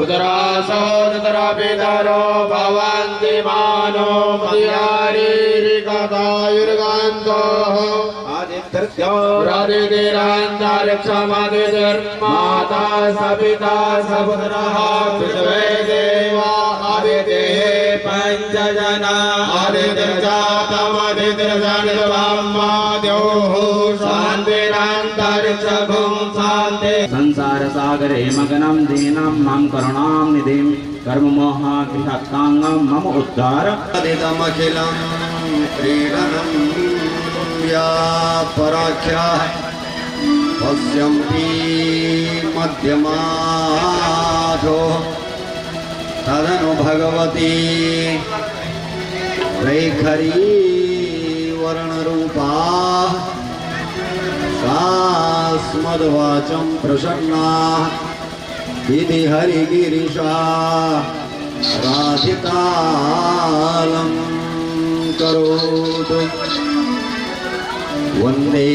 पुत्रा सहोदरा पितरो भवन्ति मानो मयारीरिकतायुर्गान्तो माता सपिता सपुत्रः पृथ्वे देवा आदितेः पंचजना आदित्यजातमदित्यजनिर्वाम्माद्योः शान्तिरन्तरिक्षभुं शान्ति संसार सागरे मग्नं दीनं मम करुणां निधिं कर्ममोहाग्निहताङ्गं मम उद्धार अदितमखिलं क्रीडनं या पराख्याः पश्यन्ति मध्यमाधो तदनु भगवती वैखरी वर्णरूपा सास्मद्वाचं प्रसन्ना विधि हरिगिरिशा राधिकालं करोतु वन्दे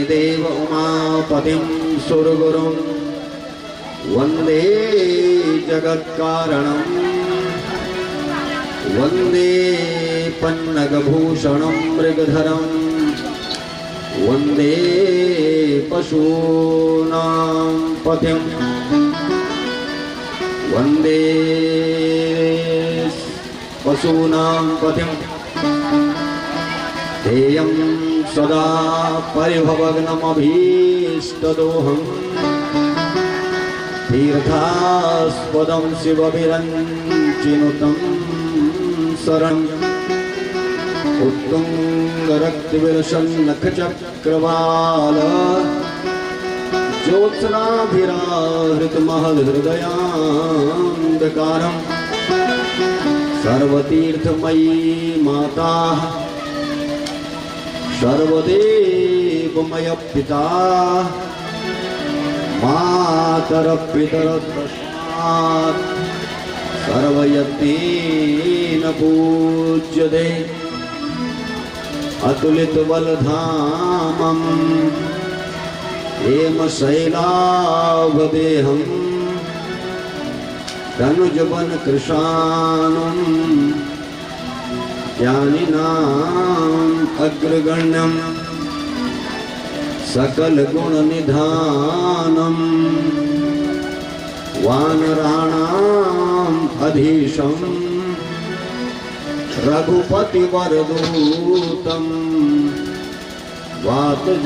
देव उमापतिं सुरगुरुं वन्दे जगत्कारणं वन्दे पन्नगभूषणं मृगधरं वन्दे पशूनां पतिं वन्दे पशूनां पतिं तेयं सदा परिभवग्नमभीष्टदोहं तीर्थास्पदं शिवविरञ्चिनुतं शरणं उत्तुङ्गरक्तविलसन्नखचक्रवाल ज्योत्स्नाभिराहृतमहदहृदयान्धकारं सर्वतीर्थमयी माता सर्वदेवमय पिता मातरपितरतस्मात् सर्वयत्नेन पूज्यते अतुलितबलधामं हेमशैलाभदेहं तनुजवनकृशानं ज्ञानिनाम् अग्रगण्यं सकलगुणनिधानं वानराणाम् अधीशं रघुपतिवरदूतं वातजातं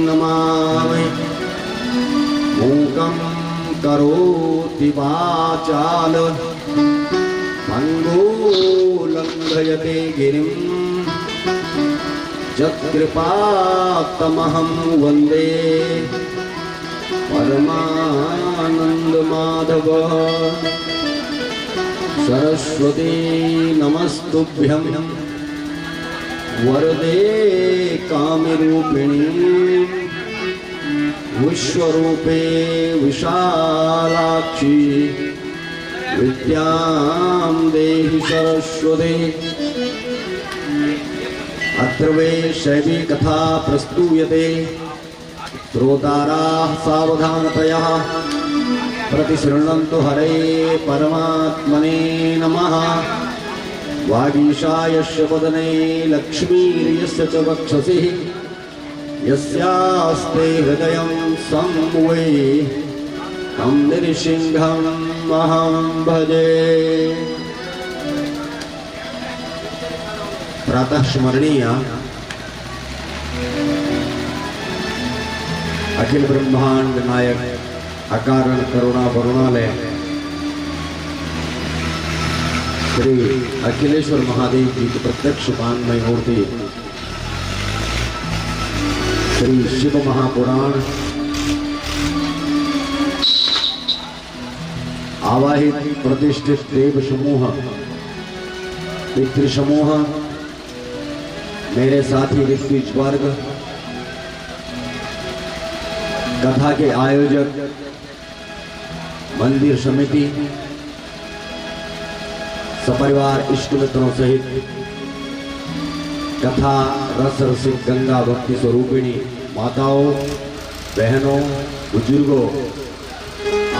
नमामि मूकं करोति वाचालं लंघयते गिरिं यत्कृपात्तमहं वन्दे परमानन्दमाधव सरस्वती नमस्तुभ्यं वरदे कामरूपिणी विश्वरूपे विशालाक्षी विद्यां देहि सरस्वती। अत्र वे शैवी कथा प्रस्तूयते श्रोताराः सावधानतया प्रतिशृण्वन्तु हरे परमात्मने नमः। वागीशायस्य वदने लक्ष्मीर्यस्य च वक्षसि यस्यास्ते हृदयं संमुवे तं नृसिंहम् अहं भजे। प्रातः स्मरणीय अखिल ब्रह्मांड नायक अकारण करुणा करुणालय श्री अखिलेश्वर महादेव जी की प्रत्यक्ष पानमय मूर्ति श्री शिव महापुराण आवाहित प्रतिष्ठित देव समूह पितृ समूह मेरे साथी ऋषिज वर्ग कथा के आयोजक मंदिर समिति सपरिवार इष्ट मित्रों सहित कथा रस रसिक गंगा भक्ति स्वरूपिणी माताओं बहनों बुजुर्गों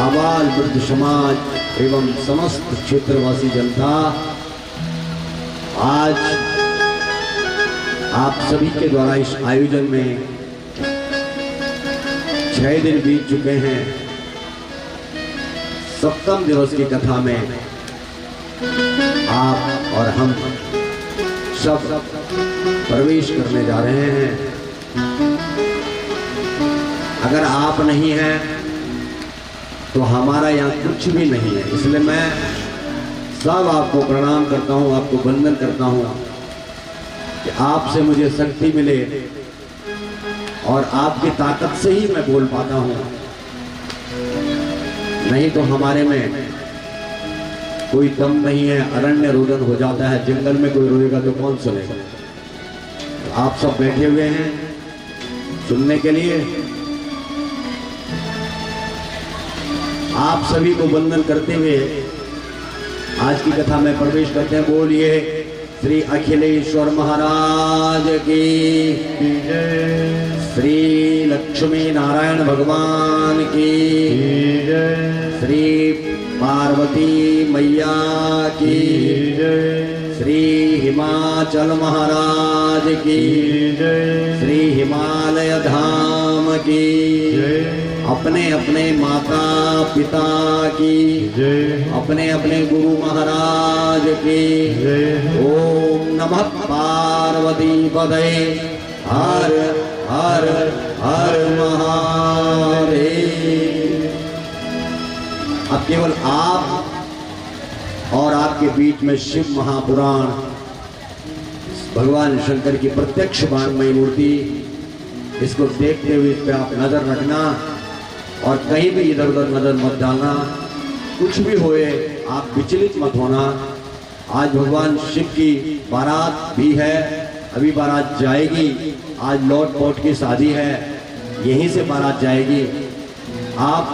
आबाल वृद्ध समाज एवं समस्त क्षेत्रवासी जनता, आज आप सभी के द्वारा इस आयोजन में 6 दिन बीत चुके हैं। सप्तम दिवस की कथा में आप और हम सब प्रवेश करने जा रहे हैं। अगर आप नहीं हैं तो हमारा यहाँ कुछ भी नहीं है। इसलिए मैं सब आपको प्रणाम करता हूँ, आपको वंदन करता हूँ कि आपसे मुझे शक्ति मिले और आपकी ताकत से ही मैं बोल पाता हूँ। नहीं तो हमारे में कोई दम नहीं है, अरण्य रोदन हो जाता है। जंगल में कोई रोएगा तो कौन सुनेगा। आप सब बैठे हुए हैं सुनने के लिए। आप सभी को वंदन करते हुए आज की कथा में प्रवेश करते हैं। बोलिए श्री अखिलेश्वर महाराज की, श्री लक्ष्मी नारायण भगवान की, श्री पार्वती मैया की, श्री हिमाचल महाराज की, श्री हिमालय धाम की, अपने अपने माता पिता की, अपने अपने गुरु महाराज की। ओम नमः पार्वती पदे हर हर हर महादेव। अब केवल आप और आपके बीच में शिव महापुराण, भगवान शंकर की प्रत्यक्ष बाणमयी मूर्ति, इसको देखते हुए इस पे आप नजर रखना और कहीं भी इधर उधर नजर मत डालना। कुछ भी होए आप विचलित मत होना। आज भगवान शिव की बारात भी है, अभी बारात जाएगी। आज लौट पौट की शादी है, यहीं से बारात जाएगी। आप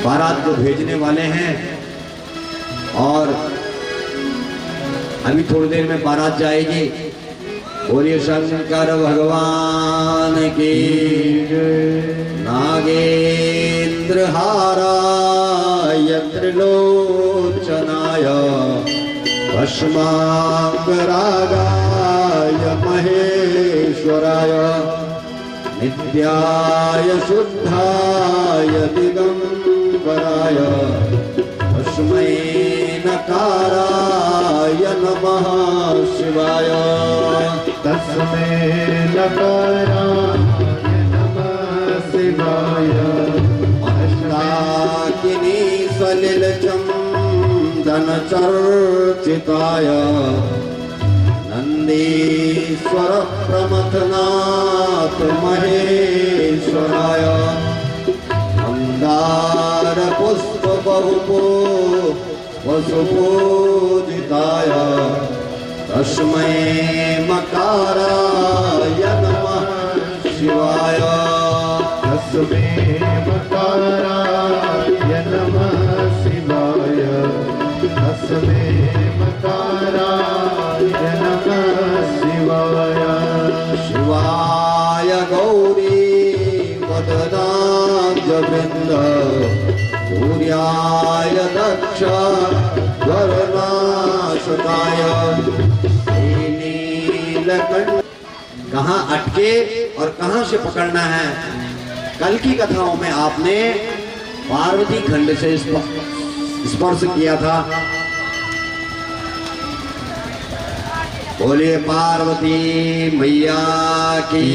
बारात को भेजने वाले हैं और अभी थोड़ी देर में बारात जाएगी। बोलिए शंकर भगवान की। नागेंद्र हाराय त्रिलोचनाय भस्मांगरागाय महेश्वराय नित्याय शुद्धाय दिगंबराय तस्मै नकाराय नमः शिवाय। तस्मै नकाराय नमः शिवाय। अस्ताकिनी सलिलचन्दनचर्चिताय नन्दीश्वर प्रमथनाथ महेश्वराय मंदार पुष्प बहुपो वसुपूजिताय तस्मै मकाराय नमः शिवाय। तस्मै मकाराय नमः शिवाय। तस्मै मकाराय नमः शिवाय। शिवाय गौरी वदनाब्जवृन्द सूर्याय दक्ष वरनाशकाय नीलकंठ। कहाँ अटके और कहाँ से पकड़ना है। कल की कथाओं में आपने पार्वती खंड से स्पर्श किया था। बोलिए पार्वती मैया की।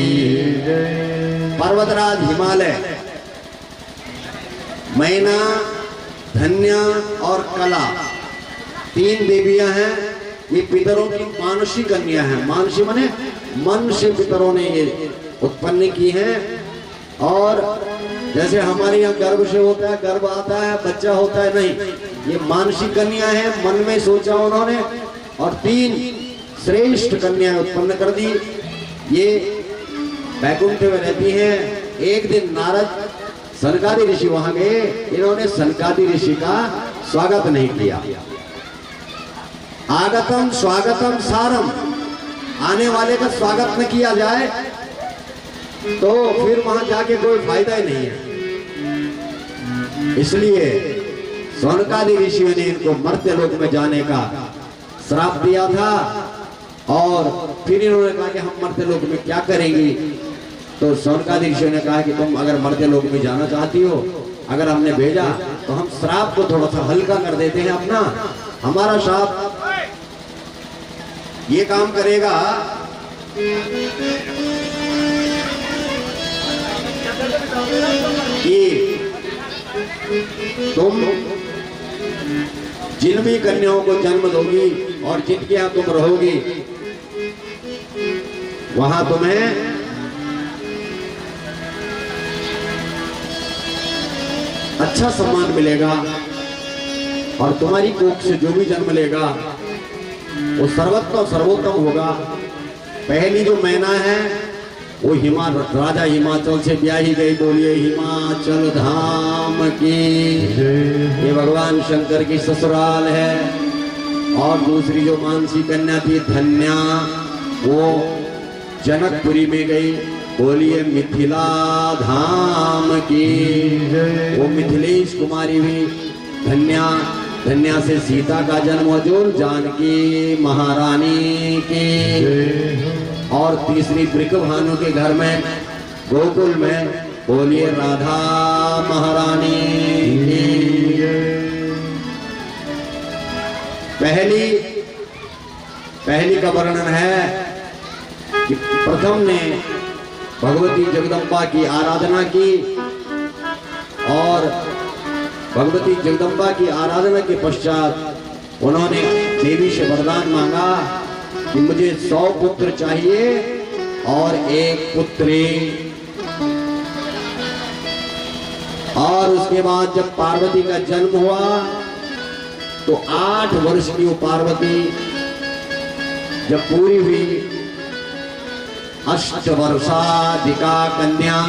पर्वतराज हिमालय, मैना, धन्या और कला, 3 देवियां हैं। ये पितरों की मानसी कन्या है। मानसी माने मन से पितरों ने ये उत्पन्न की हैं। और जैसे हमारे यहाँ गर्भ से होता है, गर्भ आता है, बच्चा होता है, नहीं, ये मानसी कन्या है। मन में सोचा उन्होंने और 3 श्रेष्ठ कन्याएं उत्पन्न कर दी। ये बैकुंठ में रहती हैं। एक दिन नारद सनकादि ऋषि वहां गए। इन्होंने सनकादि ऋषि का स्वागत नहीं किया। आगतम स्वागतम सारम, आने वाले का स्वागत न किया जाए तो फिर वहां जाके कोई फायदा ही नहीं है। इसलिए सौनकादि ऋषियों ने इनको मर्त्य लोक में जाने का श्राप दिया था। और फिर इन्होंने कहा कि हम मर्त्य लोक में क्या करेंगी। तो सौनकादि ऋषियों ने कहा कि तुम अगर मर्त्य लोक में जाना चाहती हो, अगर हमने भेजा तो हम श्राप को थोड़ा सा हल्का कर देते हैं अपना। हमारा श्राप ये काम करेगा कि तुम जिन भी कन्याओं को जन्म दोगी और जिनके यहाँ तुम रहोगी वहां तुम्हें अच्छा सम्मान मिलेगा और तुम्हारी कोख से जो भी जन्म लेगा वो सर्वोत्तम सर्वोत्तम होगा। पहली जो मैना है वो राजा हिमाचल से ब्याही गई। बोलिए हिमाचल धाम की। ये भगवान शंकर की ससुराल है। और दूसरी जो मानसी कन्या थी धन्या, वो जनकपुरी में गई। बोलिए मिथिला धाम की। वो मिथिलेश कुमारी हुई धन्या। धन्या से सीता का जन्म हुआ जो जानकी महारानी की। और तीसरी ब्रिक भानु के घर में गोकुल में बोलिए राधा महारानी की। पहली का वर्णन है कि प्रथम ने भगवती जगदम्बा की आराधना की और भगवती जगदम्बा की आराधना के पश्चात उन्होंने देवी से वरदान मांगा कि मुझे 100 पुत्र चाहिए और 1 पुत्री। और उसके बाद जब पार्वती का जन्म हुआ तो 8 वर्ष की वो पार्वती जब पूरी हुई, अष्टवर्षाधिका कन्या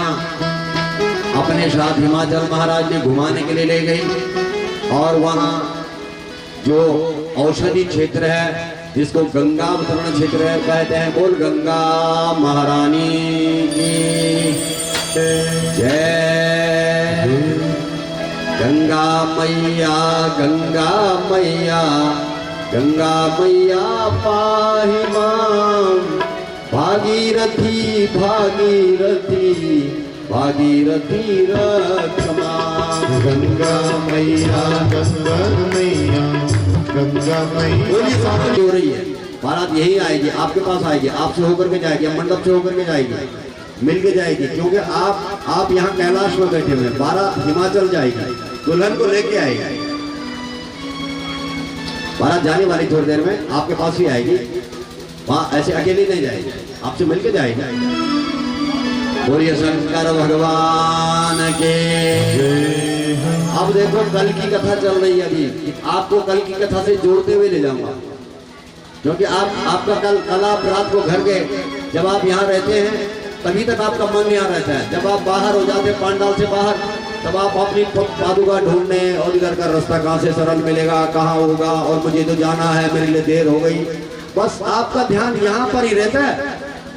अपने साथ हिमाचल महाराज ने घुमाने के लिए ले गई। और वहां जो औषधि क्षेत्र है जिसको गंगा अवतरण क्षेत्र है कहते हैं। बोल गंगा महारानी की जय। गंगा मैया गंगा मैया गंगा मैया पाहि मां। भागीरथी भागीरथी भागीरथी रक्षमा। गंगा मैया गंगा मैया गंगा मैया। हो रही है बारात यही आएगी, आपके पास आएगी, आपसे होकर के जाएगी, मंडप से होकर के जाएगी, मिल के जाएगी। क्योंकि आप यहाँ कैलाश में बैठे हुए, बारात हिमाचल जाएगी, दुल्हन को लेके आएगी। बारात जाने वाली थोड़ी देर में आपके पास ही आएगी, वहां ऐसे अकेली नहीं जाएगी, आपसे मिलके जाएगी। बोलिए शंकर भगवान के। अब देखो कल की कथा चल रही है अभी, आपको कल की कथा से जोड़ते हुए ले जाऊंगा। क्योंकि आपका कल आप रात को घर गए, जब आप यहाँ रहते हैं तभी तक आपका मन यहाँ रहता है। जब आप बाहर हो जाते हैं पांडाल से बाहर, तब आप अपनी पादुका ढूंढने और इधर का रास्ता कहाँ से सरल मिलेगा, कहाँ होगा, और मुझे तो जाना है, मेरे लिए देर हो गई। बस आपका ध्यान यहाँ पर ही रहता है।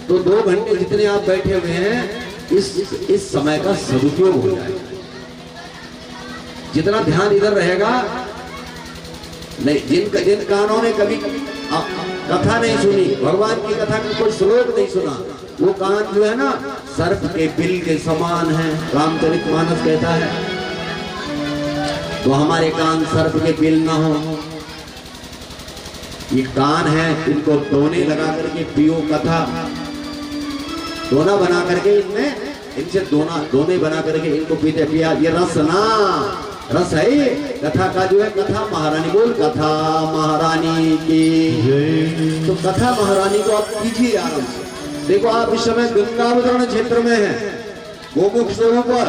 तो 2 घंटे जितने आप बैठे हुए हैं इस समय का सदुपयोग हो जाए। जितना ध्यान इधर रहेगा, नहीं जिन कानों ने कभी कथा नहीं सुनी, भगवान की कथा का कोई श्लोक नहीं सुना, वो कान जो है ना सर्प के बिल के समान है, रामचरितमानस कहता है। तो हमारे कान सर्प के बिल ना हो, ये कान है, इनको दोने लगा करके पियो कथा। दोना बना करके इनसे दोने बना करके इनको पीते पिया। ये रस ना, रस है ये कथा का जो है। कथा महारानी, बोल कथा महारानी की। तो कथा महारानी को आप कीजिए आराम से। देखो आप इस समय गंगा अवतरण क्षेत्र में हैं, गोमुख से ऊपर।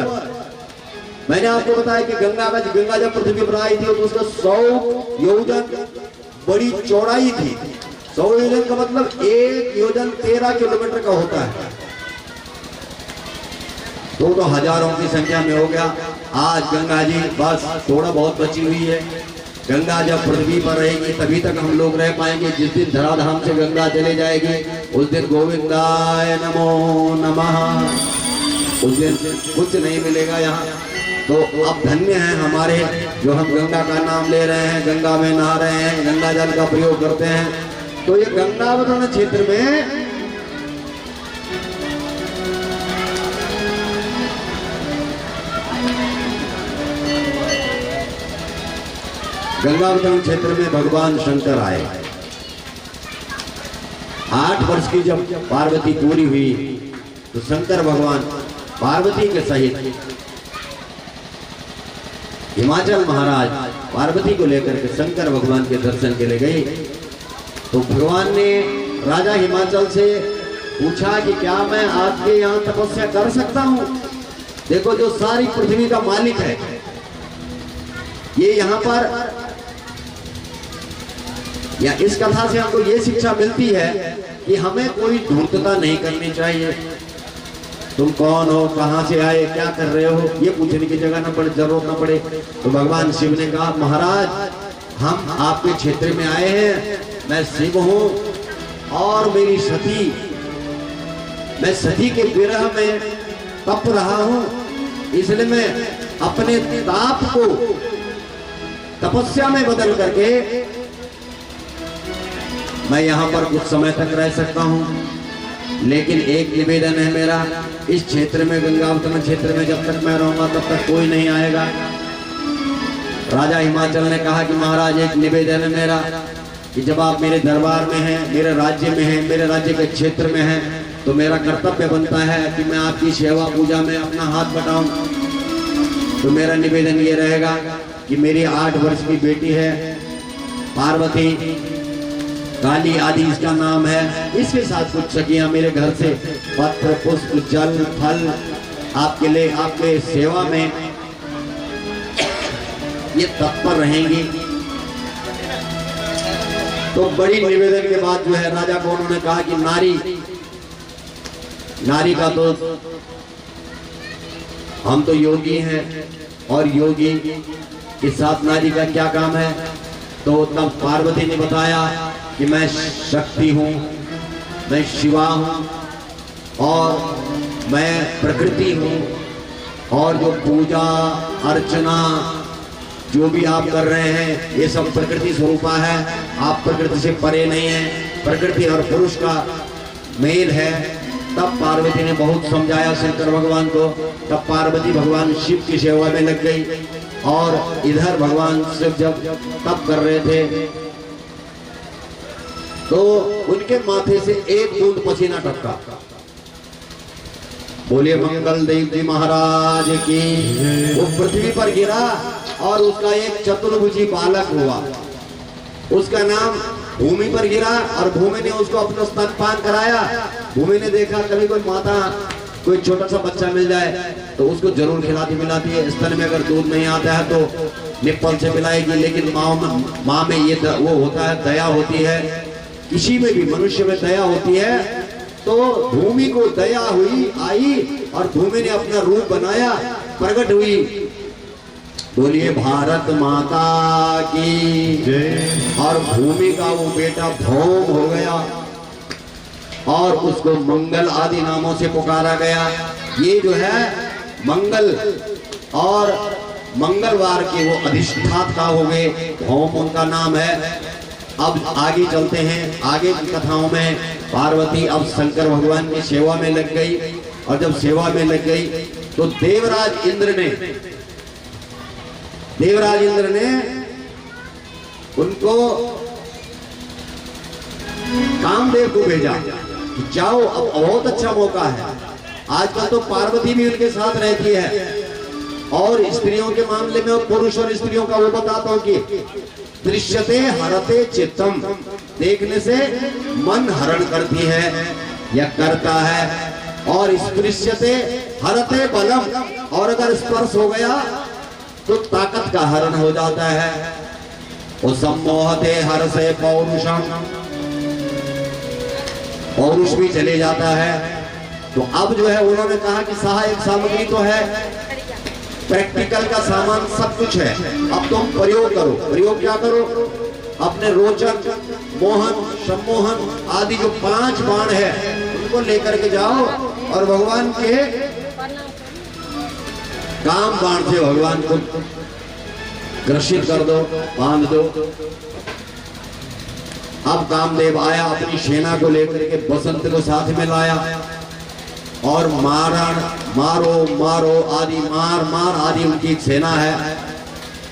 मैंने आपको बताया कि गंगा जब पृथ्वी पर आई थी तो उसका 100 योजन बड़ी चौड़ाई थी। 100 योजन का मतलब 1 योजन 13 किलोमीटर का होता है। तो हजारों की संख्या में हो गया। आज गंगा जी बस थोड़ा बहुत बची हुई है। गंगा जब पृथ्वी पर रहेगी तभी तक हम लोग रह पाएंगे। जिस दिन धराधाम से गंगा चले जाएगी उस दिन गोविंदाय नमो नमः, उस दिन कुछ नहीं मिलेगा यहाँ। तो अब धन्य हैं हमारे जो हम गंगा का नाम ले रहे हैं, गंगा में नहा रहे हैं, गंगा जल का प्रयोग करते हैं। तो ये गंगावतरण क्षेत्र में गंगावतरण क्षेत्र में भगवान शंकर आए। 8 वर्ष की जब पार्वती पूरी हुई तो शंकर भगवान पार्वती के सहित हिमाचल महाराज पार्वती को लेकर के शंकर भगवान के दर्शन के लिए गए। तो भगवान ने राजा हिमाचल से पूछा कि क्या मैं आपके यहाँ तपस्या कर सकता हूँ? देखो, जो सारी पृथ्वी का मालिक है, ये यहाँ पर, या इस कथा से हमको ये शिक्षा मिलती है कि हमें कोई धूर्तता नहीं करनी चाहिए। तुम कौन हो, कहां से आए, क्या कर रहे हो, ये पूछने की जगह न पड़े, जरूरत न पड़े। तो भगवान शिव ने कहा, महाराज हम आपके क्षेत्र में आए हैं, मैं शिव हूं और मेरी सती, मैं सती के विरह में तप रहा हूं, इसलिए मैं अपने ताप को तपस्या में बदल करके मैं यहाँ पर कुछ समय तक रह सकता हूँ। लेकिन एक निवेदन है मेरा, इस क्षेत्र में, गंगावतरण क्षेत्र में जब तक मैं रहूंगा तब तक कोई नहीं आएगा। राजा हिमाचल ने कहा कि महाराज एक निवेदन है मेरा कि जब आप मेरे दरबार में हैं, मेरे राज्य में हैं, मेरे राज्य के क्षेत्र में हैं, तो मेरा कर्तव्य बनता है कि मैं आपकी सेवा पूजा में अपना हाथ बटाऊं। तो मेरा निवेदन ये रहेगा कि मेरी 8 वर्ष की बेटी है पार्वती, काली आदि इसका नाम है, इसके साथ कुछ सखियां मेरे घर से पत्र पुष्प जल फल आपके लिए, आपके सेवा में ये तत्पर रहेंगी। तो बड़ी निवेदन के बाद जो है राजा को उन्होंने कहा कि नारी का तो हम तो योगी हैं और योगी के साथ नारी का क्या काम है। तो तब पार्वती ने बताया कि मैं शक्ति हूँ, मैं शिवा हूँ और मैं प्रकृति हूँ, और जो पूजा अर्चना जो भी आप कर रहे हैं ये सब प्रकृति स्वरूपा है, आप प्रकृति से परे नहीं हैं, प्रकृति और पुरुष का मेल है। तब पार्वती ने बहुत समझाया शंकर भगवान को। तब पार्वती भगवान शिव की सेवा में लग गई और इधर भगवान शिव जब तप कर रहे थे तो उनके माथे से एक बूंद पसीना टपका। बोलिए मंगल देव जी महाराज की। वो पृथ्वी पर गिरा और उसका एक चतुर्भुजी बालक हुआ, उसका नाम भूमि पर गिरा और भूमि ने उसको अपना स्तनपान कराया। भूमि ने देखा कभी कोई माता, कोई छोटा सा बच्चा मिल जाए तो उसको जरूर खिलाती पिलाती है। स्तन में अगर दूध नहीं आता है तो निप्पल से पिलाएगी, लेकिन माँ में ये वो होता है, दया होती है, किसी में भी मनुष्य में दया होती है। तो भूमि को दया हुई, आई और भूमि ने अपना रूप बनाया, प्रकट हुई। बोलिए भारत माता की जय। और भूमि का वो बेटा भौम हो गया और उसको मंगल आदि नामों से पुकारा गया। ये जो है मंगल और मंगलवार के वो अधिष्ठाता हो गए, भौम उनका नाम है। अब आगे चलते हैं, आगे की कथाओं में पार्वती अब शंकर भगवान की सेवा में लग गई और जब सेवा में लग गई तो देवराज इंद्र ने उनको कामदेव को भेजा कि जाओ, अब बहुत अच्छा मौका है। आजकल तो पार्वती भी उनके साथ रहती है और स्त्रियों के मामले में पुरुष और स्त्रियों का वो बताता हूं कि दृश्यते हरते चित्तम, देखने से मन हरण करती है या करता है, और स्पृश्यते हरते बलम, और अगर स्पर्श हो गया तो ताकत का हरण हो जाता है। वो सम्मोहते हर्षे पौरुषम, पौरुष भी चले जाता है। तो अब जो है उन्होंने कहा कि सहायक सामग्री तो है, प्रैक्टिकल का सामान सब कुछ है, अब तुम प्रयोग करो। प्रयोग क्या करो? अपने रोचक, मोहन, सम्मोहन आदि जो 5 बाण है उनको लेकर के जाओ और भगवान के काम बाण से भगवान को ग्रसित कर दो, बांध दो। अब कामदेव आया, अपनी सेना को लेकर के बसंत को साथ में लाया और मारो मारो आदि मार मार आदि उनकी सेना है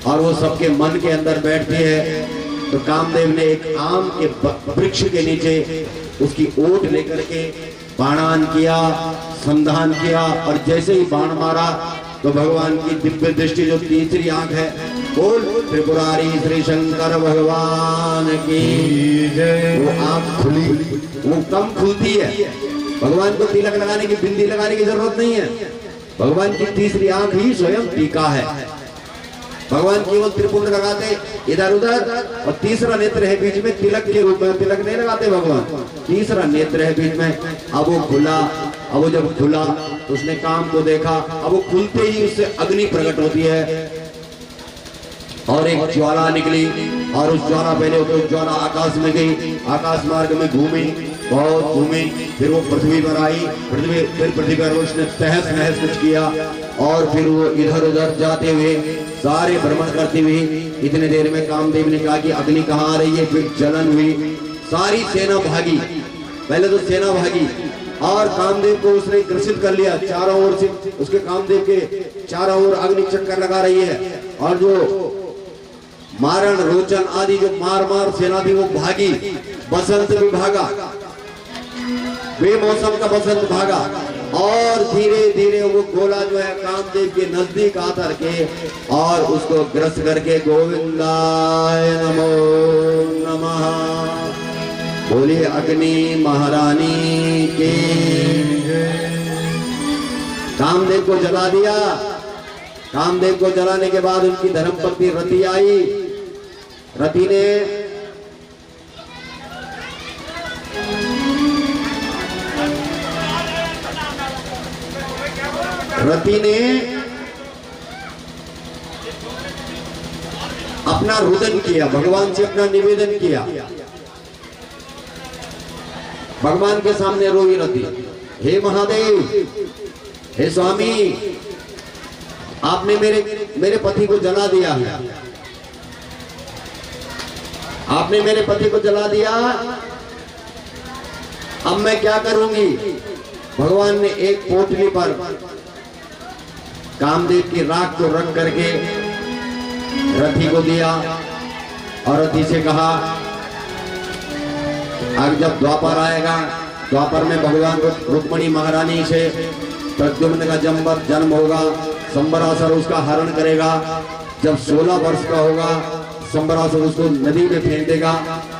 और वो सबके मन के अंदर बैठती है। तो कामदेव ने एक आम के वृक्ष के नीचे उसकी ओट लेकर के बाणान किया, संधान किया और जैसे ही बाण मारा तो भगवान की दिव्य दृष्टि जो तीसरी आंख है, बोल त्रिपुरारी श्री शंकर भगवान की, वो आंख खुली, वो कम खुलती है। भगवान को तिलक लगाने की, बिंदी लगाने की जरूरत नहीं है। भगवान की तीसरी आंख ही स्वयं टीका है। भगवान केवल त्रिपुंड लगाते इधर उधर और तीसरा नेत्र है बीच में, तिलक के रूप में तिलक नहीं लगाते भगवान। तीसरा नेत्र है बीच में। अब वो खुला, अब वो जब खुला तो उसने काम को देखा। अब वो खुलते ही उससे अग्नि प्रकट होती है और एक ज्वाला निकली और उस ज्वाला पहले तो ज्वाला आकाश में गई, आकाश मार्ग में घूमी, बहुत घूमी, फिर वो पृथ्वी पर आई, पृथ्वी पर उसने तहस नहस कुछ किया और फिर वो इधर उधर जाते हुए सारे भ्रमण करते हुए इतने देर में कामदेव ने कहा कि अग्नि कहाँ आ रही है। फिर जलन हुई, सारी सेना भागी, पहले तो सेना भागी और कामदेव को उसने ग्रसित कर लिया। चारों ओर से उसके कामदेव के चारों ओर अग्नि चक्कर लगा रही है और जो मारण रोचन आदि जो मार मार सेना थी वो भागी। बसंत भी भागा, बेमौसम का बसंत भागा और धीरे धीरे वो गोला जो है कामदेव के नजदीक आकर के और उसको ग्रस्त करके गोविंदाय नमो नमः बोले अग्नि महारानी के। कामदेव को जला दिया। कामदेव को जलाने के बाद उनकी धर्मपत्नी रति आई। रति ने अपना रुदन किया, भगवान से अपना निवेदन किया। भगवान के सामने रोई रति, हे महादेव, हे स्वामी, आपने मेरे पति को जला दिया है, आपने मेरे पति को जला दिया, अब मैं क्या करूंगी। भगवान ने एक पोटली पर कामदेव की राख को रख करके रथी को दिया और रथी से कहा अब जब द्वापर आएगा, द्वापर में भगवान रुक्मिणी महारानी से प्रद्युम्न का जन्म होगा, संबरासुर उसका हरण करेगा। जब 16 वर्ष का होगा संबरासुर उसको नदी में फेंक देगा,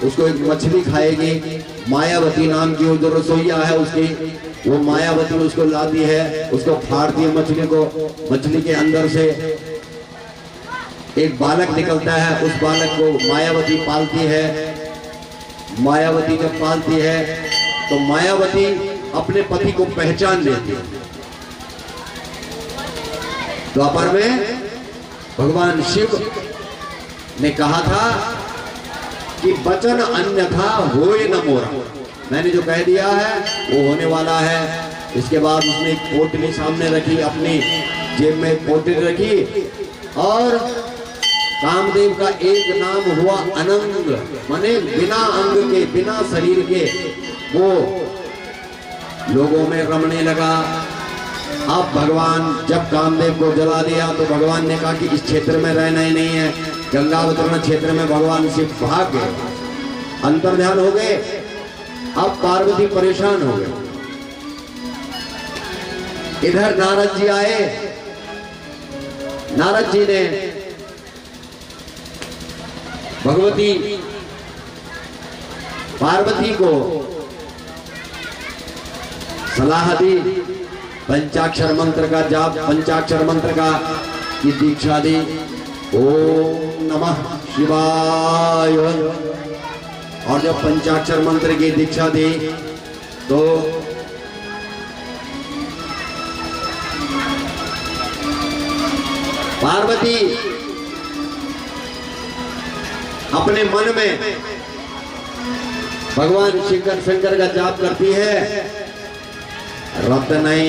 उसको एक मछली खाएगी। मायावती नाम की जो रसोईया है उसकी, वो मायावती उसको लाती है, उसको फाड़ती है मछली को। मछली के अंदर से एक बालक निकलता है, उस बालक को मायावती पालती है। मायावती जब पालती है तो मायावती अपने पति को पहचान लेती है। द्वापर में भगवान शिव ने कहा था कि वचन अन्यथा होए न मोरा, मैंने जो कह दिया है वो होने वाला है। इसके बाद उसने एक पोटली सामने रखी, अपनी जेब में एक पोटली रखी और कामदेव का एक नाम हुआ अनंग, माने बिना अंग के, बिना शरीर के वो लोगों में रमने लगा। अब भगवान जब कामदेव को जला दिया तो भगवान ने कहा कि इस क्षेत्र में रहना ही नहीं है। गंगावतरण क्षेत्र में भगवान शिव भाग गए, अंतर्ध्यान हो गए। अब पार्वती परेशान हो गए। इधर नारद जी आए। नारद जी ने भगवती पार्वती को सलाह दी, पंचाक्षर मंत्र का जाप, पंचाक्षर मंत्र का की दीक्षा दी। ओम नमः शिवाय। और जब पंचाक्षर मंत्र की दीक्षा दी तो पार्वती अपने मन में भगवान शंकर का जाप करती है। रत्नै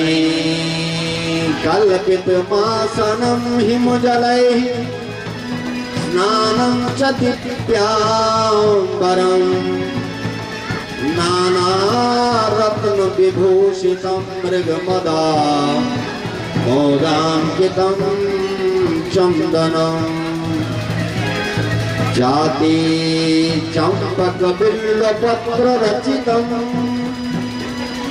कल्पितमासनं हिमजलैः स्नानं च दिव्याम्बरम् नानारत्नविभूषितं मृगमदा मोदाङ्कितं चन्दनम् जाति चम्पकबिल्वपत्ररचितं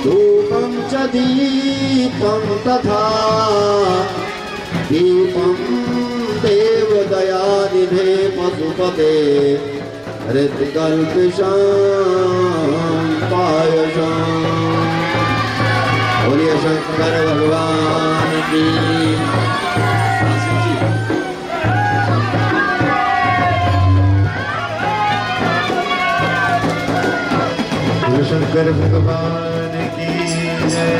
धूपं च दीपं तथा दीपं देवदयानिधे पशुपते हृत्कल्पिषां पायसम्। बोलिए शंकर भगवान की। शंकर भगवान की जय।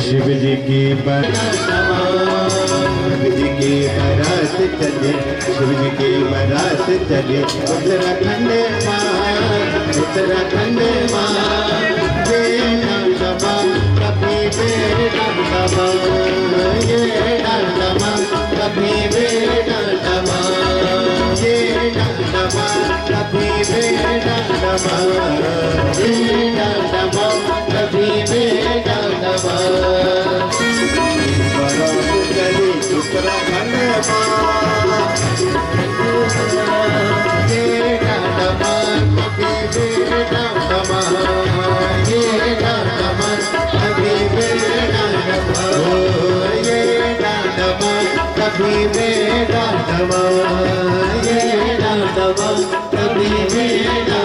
शिव जी की शिव जी की बारात चले, शिव जी की बारात चले उत्तराखंड माँ ये नमः कभी बेटा ये नमः कभी बेटा ये नमः कभी बेटा ये नमः कभी बेटा चली उत्तराखंड ये नमः कभी बेटा ये नमः कभी बेटा ये नमः कभी बेटा ये नमः कभी बेटा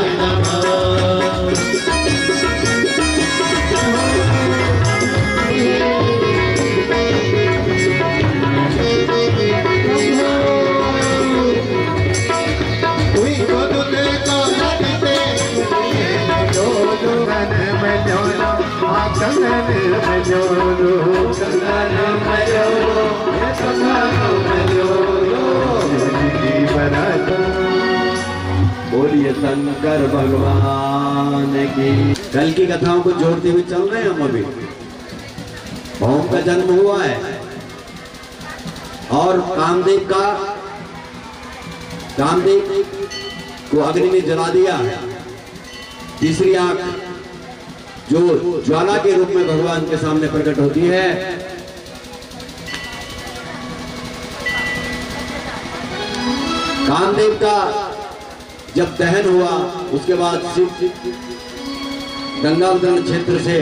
बोलिए शंकर भगवान की। कल की कथाओं को जोड़ते हुए चल रहे हैं हम अभी। ओम का जन्म हुआ है और कामदेव को अग्नि ने जला दिया। तीसरी आंख जो ज्वाला के रूप में भगवान के सामने प्रकट होती है, कामदेव का जब दहन हुआ उसके बाद शिव गंगावतरण क्षेत्र से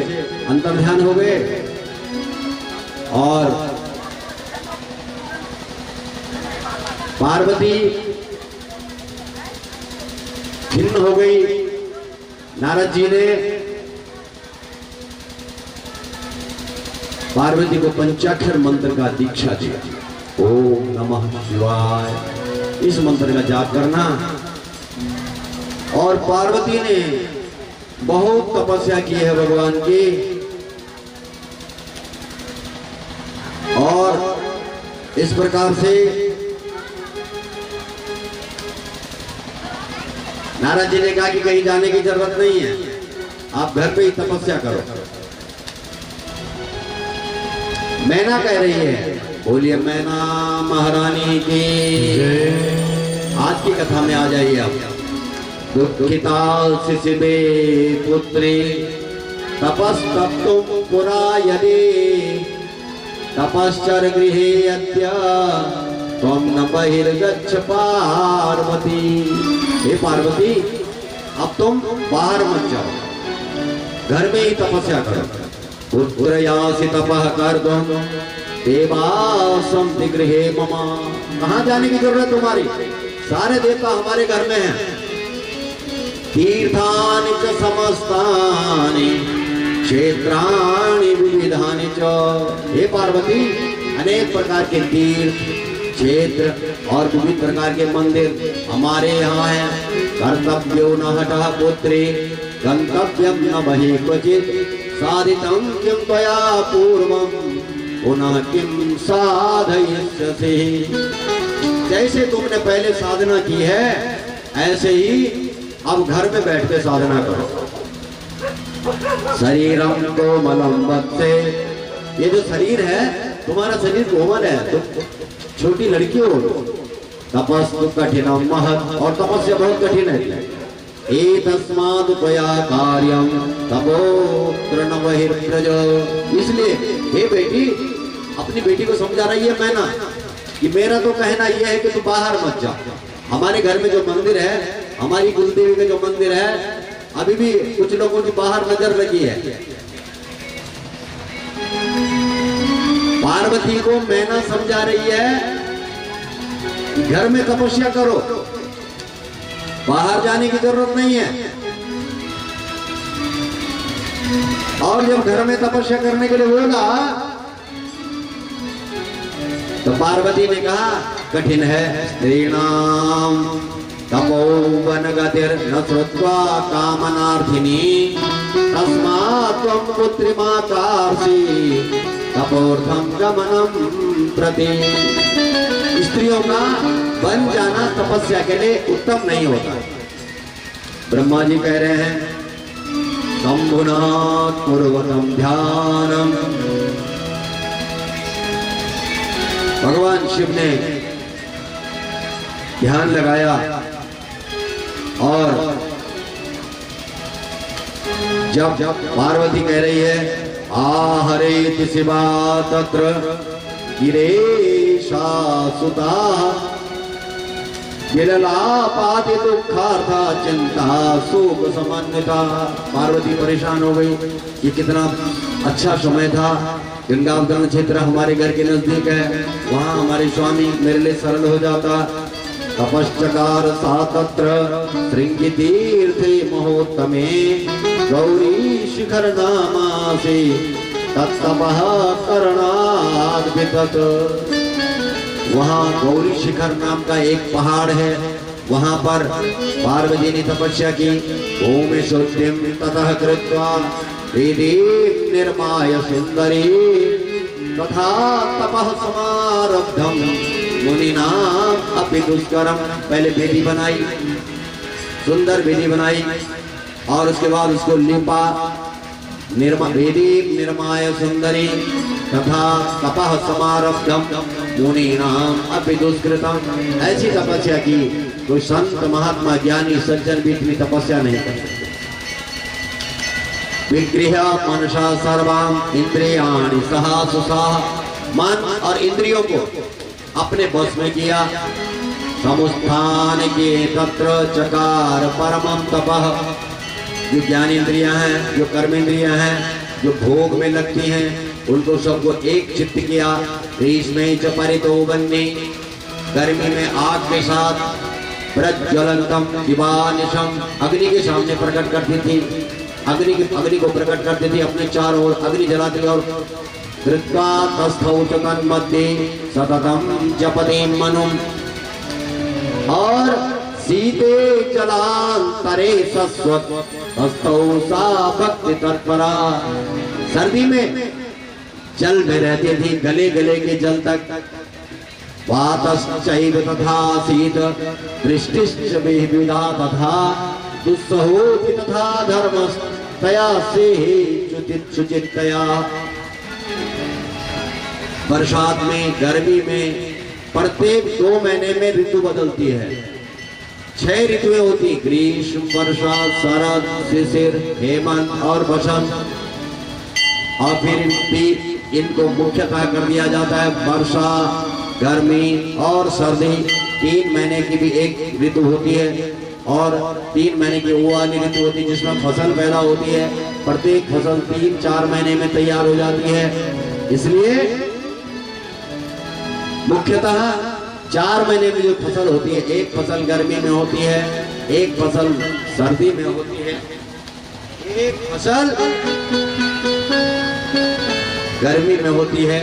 अंतर्ध्यान हो गए और पार्वती खिन्न हो गई। नारद जी ने पार्वती को पंचाक्षर मंत्र का दीक्षा दिया। ओम नमः शिवाय, इस मंत्र का जाप करना। और पार्वती ने बहुत तपस्या की है भगवान की और इस प्रकार से नारद जी ने कहा कि कहीं जाने की जरूरत नहीं है, आप घर पे ही तपस्या करो। मैना कह रही है, बोलिए मैना महारानी की। आज की कथा में आ जाइए आप। दुखिता शिशिबे पुत्री तपस्तप्तुं पुरा यदि तपश्चर गृहे अद्य त्वं न बहिर्गच्छ पार्वती। हे पार्वती, अब तुम बाहर मत जाओ, घर में ही तपस्या करो। पुत्रयासि तपः कर्तुं देवासं गृहे मम। कहाँ जाने की जरूरत तुम्हारी, सारे देवता हमारे घर में हैं। तीर्थानि च समस्तानि क्षेत्राणि विविधानि च। हे पार्वती, अनेक प्रकार के तीर्थ क्षेत्र और विविध प्रकार के मंदिर हमारे यहाँ हैं। कर्तव्यो न हठः पुत्री गंतव्यं न बहिः क्वचित् साधितं किं त्वया पूर्वं पुनः किं साधयिष्यसि। जैसे तुमने पहले साधना की है ऐसे ही अब घर में बैठ के साधना करो। शरीरम कोमलम वत्से, ये जो शरीर है तुम्हारा शरीर कोमल है, तुम छोटी लड़की हो। तपस्तु कठिनम महत्, और तपस्या बहुत कठिन है। एतस्माद् त्वया कार्यम तपोत्र न बहिर्व्रज, इसलिए हे बेटी अपनी बेटी को समझा रही है मैना कि मेरा तो कहना यह है कि तू बाहर मत जा। हमारे घर में जो मंदिर है, हमारी कुलदेवी का जो मंदिर है, अभी भी कुछ लोगों की बाहर नजर लगी है। पार्वती को मैना समझा रही है कि घर में तपस्या करो, बाहर जाने की जरूरत नहीं है। और जब घर में तपस्या करने के लिए बोला तो पार्वती ने कहा कठिन है स्त्रीणाम तपोवन गतिर न श्रुत्वा कामनार्थिनी तस्मात् त्वं पुत्री मातार्षि तपोर्थम गमनम प्रति। स्त्रियों का बन जाना तपस्या के लिए उत्तम नहीं होता। ब्रह्मा जी कह रहे हैं शंभुना पूर्वतम ध्यानम, भगवान शिव ने ध्यान लगाया और जब पार्वती कह रही है आहरेति शिवा तत्र गिरेशा सुता विललापाति दुखार्था चिंता शोक समन्विता। पार्वती परेशान हो गई कि कितना अच्छा समय था, गंगावतरण क्षेत्र हमारे घर के नजदीक है, वहां हमारे स्वामी मेरे लिए सरल हो जाता। तपश्चकार सा तत्र श्रृंगी तीर्थे महोत्तमे गौरी शिखर नामासि तत्तपः करणाद्भितत्। वहां गौरी शिखर नाम का एक पहाड़ है, वहां पर पार्वती ने तपस्या की। भूमि शुद्धिम ततः कृत्वा वेदीं निर्माय सुंदरी तथा तपः समारब्धम मुनिनाम अपि दुष्करम। पहले वेदी बनाई, सुंदर वेदी बनाई और उसके बाद उसको लिपा। वेदी निर्माय सुंदरी तथा तपः समारब्धम मुनिनाम अपि दुष्कृतम। ऐसी तपस्या की कोई संत महात्मा ज्ञानी सज्जन भी इतनी तपस्या नहीं कर सकते। विगृह मनसा सर्वाम इंद्रियाणि सहा सुसाह, मन और इंद्रियों को अपने बस में किया। समुत्थान के तत्र चकार परमं तपः, जो ज्ञान इंद्रियां हैं, जो कर्म इंद्रियां हैं, जो भोग में लगती हैं, उनको सबको एक चित्त किया। ग्रीष्मे च परितो वह्नि, गर्मी में आग के साथ प्रज्वलंतम दिवानिशम, अग्नि के सामने प्रकट करती थी, अग्नि को प्रकट करती थी, अपने चारों ओर अग्नि जलाती और कृत्वा तस्थौ च तन्मध्ये सततम जपते मनुम। और सीते जलांतरे सस्वत तस्थौ सा भक्ति तत्परा। सर्दी में जल में रहती थी, गले गले के जल तक। वातश्चैव तथा शीत दृष्टिश्च विविधा तथा दुस्सहोति तथा धर्मस्तया से शुचितया। बरसात में, गर्मी में, प्रत्येक 2 महीने में ऋतु बदलती है। 6 ऋतुएं होती, ग्रीष्म, वर्षा, शरद, शिशिर, हेमंत और बसंत। और फिर इनको मुख्यतः कर दिया जाता है वर्षा, गर्मी और सर्दी। 3 महीने की भी एक ऋतु होती है और 3 महीने की वो वाली ऋतु होती है जिसमें फसल पैदा होती है। प्रत्येक फसल 3-4 महीने में तैयार हो जाती है। इसलिए मुख्यतः 4 महीने में जो फसल होती है, एक फसल गर्मी में होती है, एक फसल सर्दी में होती है, एक फसल गर्मी में होती है।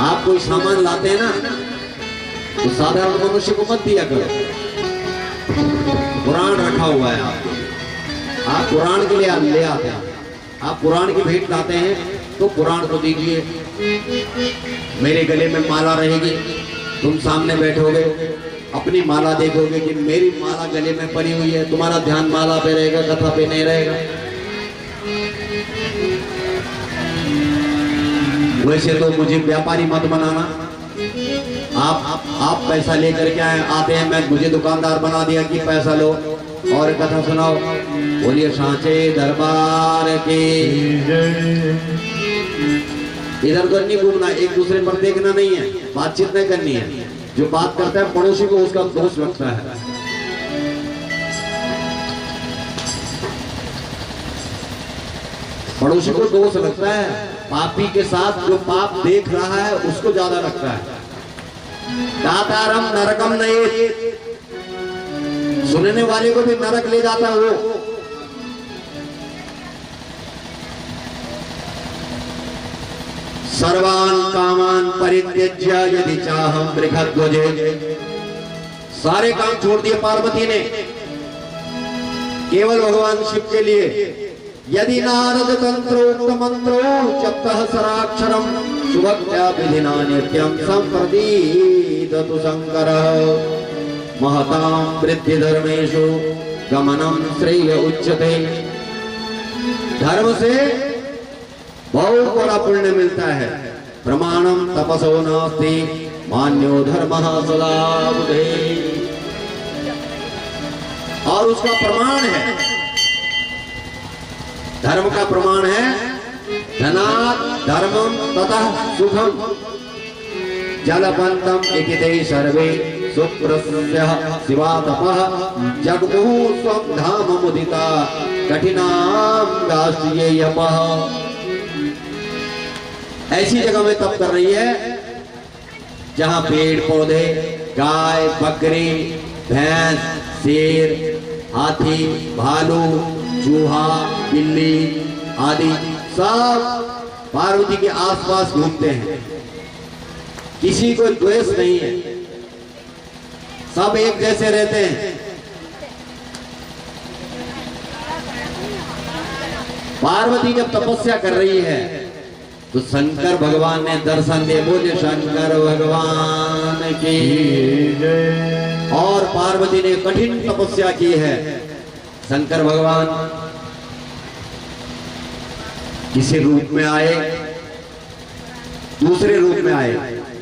आप कोई सामान लाते हैं ना तो साधारण मनुष्य को मत दिया करो, पुराण रखा हुआ है आप पुराण के लिए ले आते हैं। आप पुराण की भेंट लाते हैं तो पुराण को दीजिए। मेरे गले में माला रहेगी, तुम सामने बैठोगे, अपनी माला देखोगे कि मेरी माला गले में पड़ी हुई है, तुम्हारा ध्यान माला पे रहेगा, कथा पे नहीं रहेगा। वैसे तो मुझे व्यापारी मत बनाना। आप पैसा लेकर के आते हैं, मैं मुझे दुकानदार बना दिया कि पैसा लो और कथा सुनाओ। बोलिए सांचे दरबार के। इधर उधर नहीं घूमना, एक दूसरे पर देखना नहीं है, बातचीत नहीं करनी है। जो बात करता है पड़ोसी को उसका दोष लगता है। पड़ोसी को दोष लगता है, पापी के साथ जो पाप देख रहा है उसको ज्यादा लगता है। दातारम नरकम नहीं, सुनने वाले को भी नरक ले जाता है वो। सर्वान कामान परित्यज्य यदि चाहम बृहध्वजे। सारे काम छोड़ दिए पार्वती ने केवल भगवान शिव के लिए। यदि नारद तंत्रोक्त मंत्रो जप्तः सराक्षरम शुभक्त्या विधिना नित्यं संप्रदीदतु शंकरः। महतां वृद्धि धर्मेषु गमनं श्रेय उच्यते। धर्म से बहुत बड़ा पुण्य मिलता है। प्रमाणम तपसो नास्ति मान्यो धर्मः सदा बुधे। और उसका प्रमाण है, धर्म का प्रमाण है धनात् धर्मम ततः सुखम। जलबंधम इकिते सर्वे सुप्रस्यः शिवातपः। जगमुः स्वं धाम मुदिता कठिनां गास्येयपः। ऐसी जगह में तप कर रही है जहां पेड़ पौधे, गाय बकरी भैंस शेर हाथी भालू चूहा बिल्ली आदि सब पार्वती के आसपास घूमते हैं। किसी को द्वेष नहीं है, सब एक जैसे रहते हैं। पार्वती जब तपस्या कर रही है तो शंकर भगवान ने दर्शन दे। बोले शंकर भगवान की। और पार्वती ने कठिन तपस्या की है। शंकर भगवान किसी रूप में आए, दूसरे रूप में आए,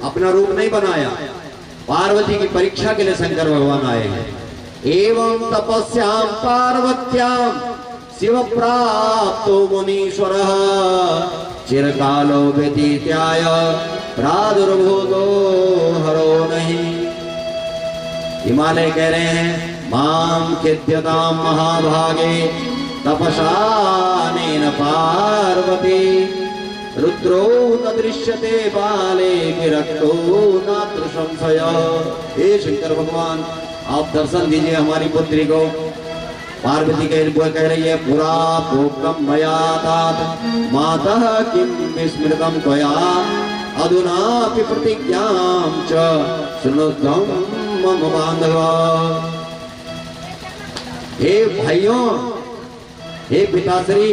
अपना रूप नहीं बनाया। पार्वती की परीक्षा के लिए शंकर भगवान आए हैं। एवं तपस्यां पार्वत्यां शिव प्राप्तो मुनीश्वरः। चिरकालो व्यतीत्याय प्रादुर्भूतो हरो नहीं। हिमालय कह रहे हैं माम खिद्यतां महाभागे तपसानेन पार्वती। रुद्रो न दृश्यते बाले विरक्तो नात्र संशय। हे शंकर भगवान आप दर्शन दीजिए हमारी पुत्री को। पार्वती कह रही है पुरा भोक्तम मया तात मातः किम विस्मृतम त्वया अधुनापि प्रतिज्ञां च शृणुध्वं मम बांधवा। हे भाइयों, हे पिताश्री,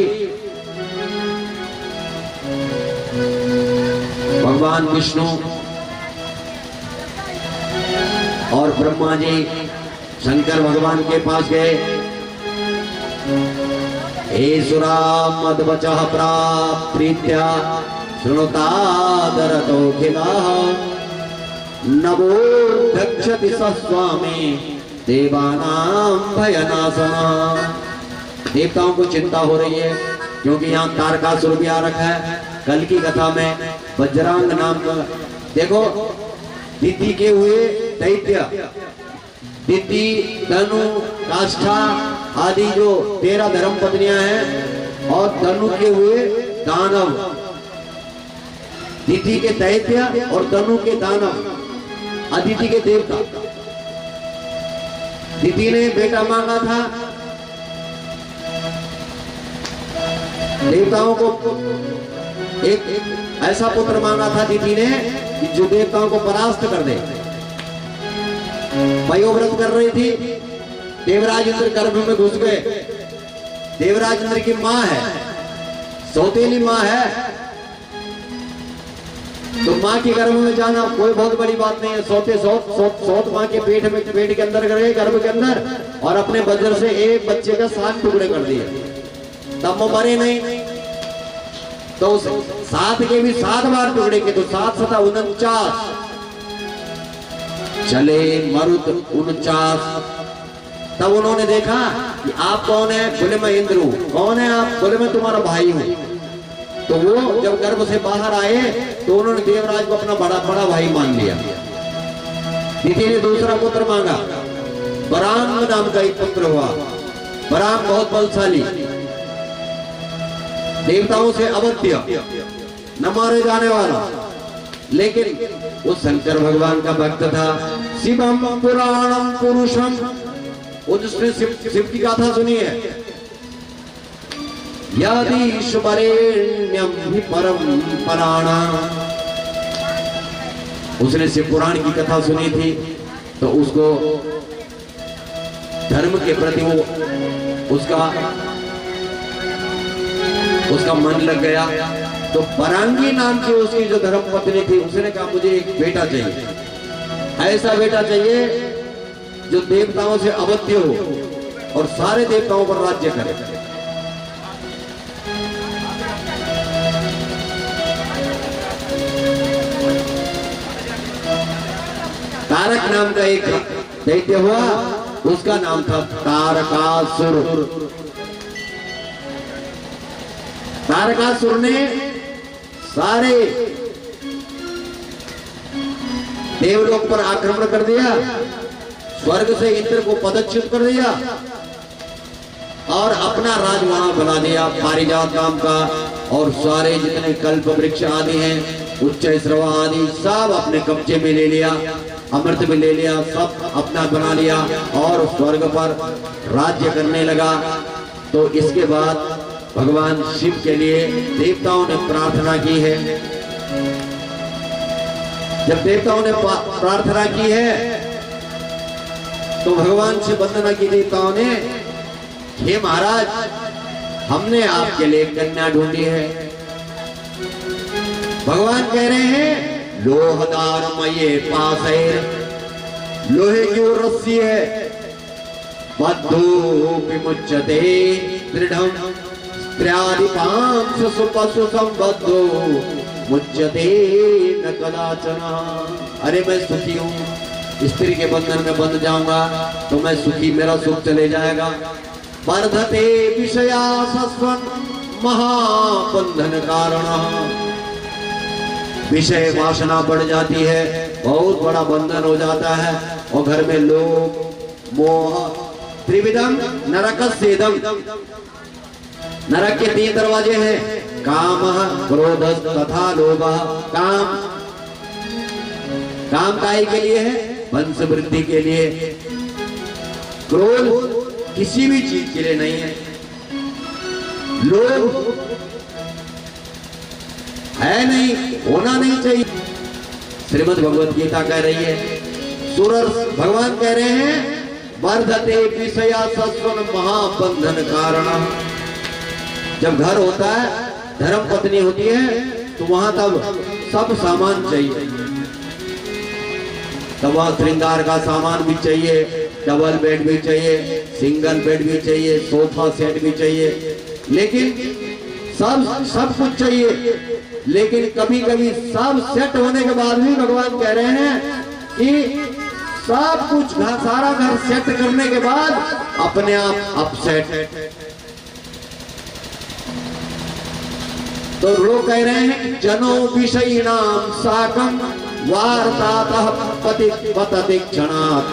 भगवान विष्णु और ब्रह्मा जी शंकर भगवान के पास गए। एसुरा मद्वचः प्राप्त्या शृणुतादरतोऽखिलाः। नवो गच्छति स स्वामी देवानां भयनाशनः। देवताओं को चिंता हो रही है क्योंकि यहाँ तारकासुर भी आ रखा है। कल की कथा में वज्रांग नाम का देखो, दिति के हुए दैत्य, दिति धनु काष्ठा आदि जो 13 धर्म पत्नियां हैं और धनु के हुए दानव। दिति के दैत्य और धनु के दानव, अदिति के देवता। दिति ने बेटा मांगा था, देवताओं को एक ऐसा पुत्र मांगा था दिति ने कि जो देवताओं को परास्त कर दे। वयोव्रत कर रही थी, देवराज इंद्र गर्भ में घुस गए। देवराज इंद्र की माँ है, सौतेली माँ है, तो माँ के गर्भ में जाना कोई बहुत बड़ी बात नहीं है। सौत माँ के पेट के अंदर गए, गर्भ के अंदर, और अपने वज्र से एक बच्चे का 7 टुकड़े कर दिए, तब वो मरे नहीं। तो 7 के भी 7 बार टुकड़े के, तो 7 सता 49, चले मरुत 49। तब उन्होंने देखा कि आप कौन है? बोले मैं इंद्र हूं। कौन है आप? बोले मैं तुम्हारा भाई हूं। तो वो जब गर्भ से बाहर आए तो उन्होंने देवराज को अपना बड़ा भाई मान लिया। तिथि ने दूसरा पुत्र मांगा, बरांग नाम का एक पुत्र हुआ। बरांग बहुत बलशाली, देवताओं से अवध्य, न मारे जाने वाला, लेकिन वो शंकर भगवान का भक्त था। शिवम पुराणम पुरुषम, वो जिसने शिव की गाथा सुनी है, यदीश्वरेण्यम हि परम पराणा, उसने शिव पुराण की कथा सुनी थी, तो उसको धर्म के प्रति वो उसका मन लग गया। तो बरांगी नाम की उसकी जो धर्म पत्नी थी, उसने कहा मुझे एक बेटा चाहिए, ऐसा बेटा चाहिए जो देवताओं से अवध्य हो और सारे देवताओं पर राज्य करे। तारक नाम का एक दैत्य हुआ, उसका नाम था तारकासुर। तारकासुर ने सारे देवलोक पर आक्रमण कर दिया, स्वर्ग से इंद्र को पदच्युत कर दिया और अपना राज वहां बना दिया पारिजात नाम का। और सारे जितने कल्प वृक्ष आदि हैं, उच्च श्रवा आदि, सब अपने कब्जे में ले लिया, अमृत में ले लिया, सब अपना बना लिया और स्वर्ग पर राज्य करने लगा। तो इसके बाद भगवान शिव के लिए देवताओं ने प्रार्थना की है। जब देवताओं ने प्रार्थना की है तो भगवान से वंदना की देवताओं ने, हे महाराज, हमने आपके लिए कन्या ढूंढी है। भगवान कह रहे हैं, लोहदार मये पास है, लोहे की वो रस्सी है, बद्धो विमुच्यते दृढ़म स्त्र्यादिपांश सुपशु संबद्धो मुच्यते न कदाचन। अरे मैं सुखी हूँ, स्त्री के बंधन में बंध जाऊंगा तो मैं सुखी, मेरा सुख चले जाएगा। वर्धते विषया सस्वन महाबंधन कारण, विषय वासना बढ़ जाती है, बहुत बड़ा बंधन हो जाता है। और घर में लोभ मोह त्रिविधम नरकस्येदम, नरक के 3 दरवाजे हैं, काम क्रोध तथा लोभ। काम काहे के लिए है? वंश वृद्धि के लिए। क्रोध किसी भी चीज के लिए नहीं है। लोभ है नहीं, होना नहीं चाहिए। श्रीमद् भगवत गीता कह रही है, सूरज भगवान कह रहे हैं, वर्धते विषया सस्वन महाबंधन कारण। जब घर होता है, धर्म पत्नी होती है, तो वहां तब सब सामान चाहिए। तब वहां श्रृंगार का सामान भी चाहिए, डबल बेड भी चाहिए, सिंगल बेड भी चाहिए, सोफा सेट भी चाहिए, लेकिन सब कुछ चाहिए। लेकिन कभी कभी सब सेट होने के बाद भी भगवान कह रहे हैं कि सब कुछ सारा घर सेट करने के बाद अपने आप अपसेट। तो लोग कह रहे हैं, जनो विषयिणाम साकम वार्तातः पतति क्षणात्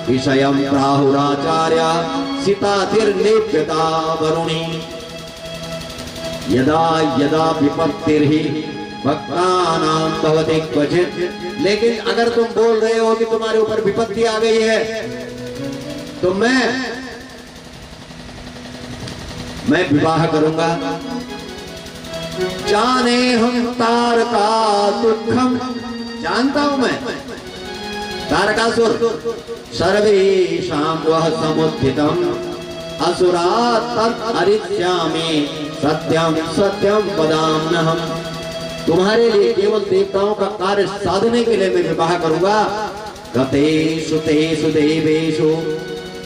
विषयं प्राहुराचार्य सीतातिर्निप्यता वरुणी। यदा यदा विपत्तिर्हि भक्तानां भवति क्वचित्। लेकिन अगर तुम बोल रहे हो कि तुम्हारे ऊपर विपत्ति आ गई है, तो मैं विवाह करूंगा। जाने हम तारका दुखम, जानता हूं मैं तारकासुर, सर्वेषां वह समुत्थितम असुरा तत् हरिष्यामि सत्यम सत्यम वदाम्यहम्। तुम्हारे लिए केवल देवताओं का कार्य साधने के लिए मैं विवाह करूंगा। गतेषु तेषु देवेषु